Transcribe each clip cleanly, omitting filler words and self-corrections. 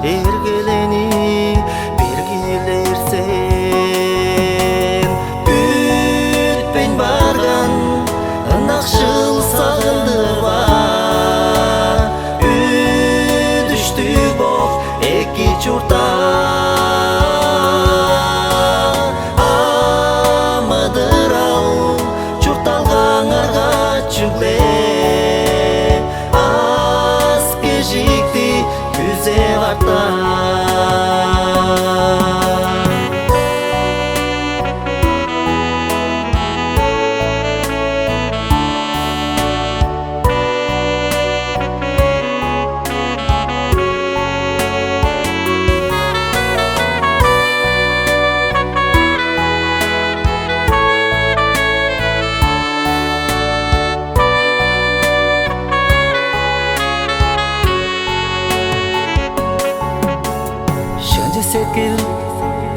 эргелени бергилерсен. Бүтпейн барган ынакшыл сагындырба, үдүштүк боп эки чурта. Амыдырау чурталгаңарга чүгле, аз кежикти күзе барта. Сеткил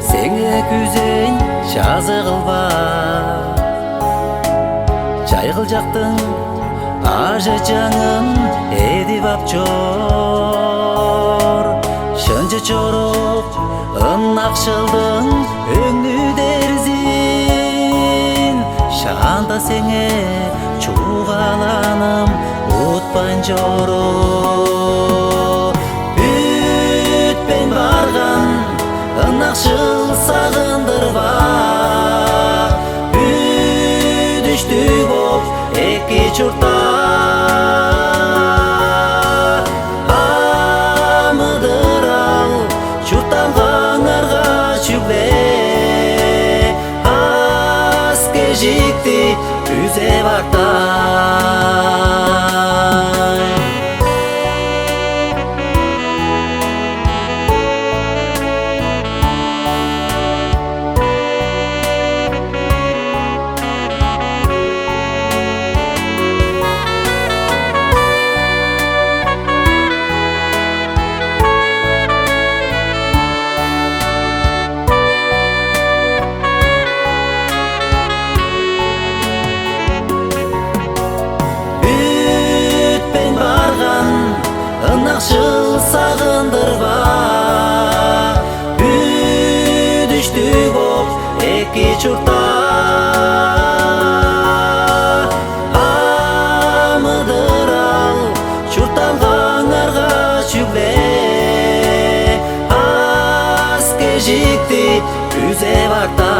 сеңе күзейін жазы қылба, жайғыл жақтың ажы жаңын едіп ап жор. Шынжы чоруп ынақшылдың өңі дерзин, шанда сеңе чуғаланым ұтпайн жору. Бүтпен барған ынакшыл сагындырба, үдүштүк боп эки чурта. Амыдырау чурталгаңарга чүгле, аз кежикти күзе барта. Ынакшыл сагындырба, үдүштүк боп эки чурта. Амыдырау чурталгаңарга чүгле, аз кежикти күзе барта.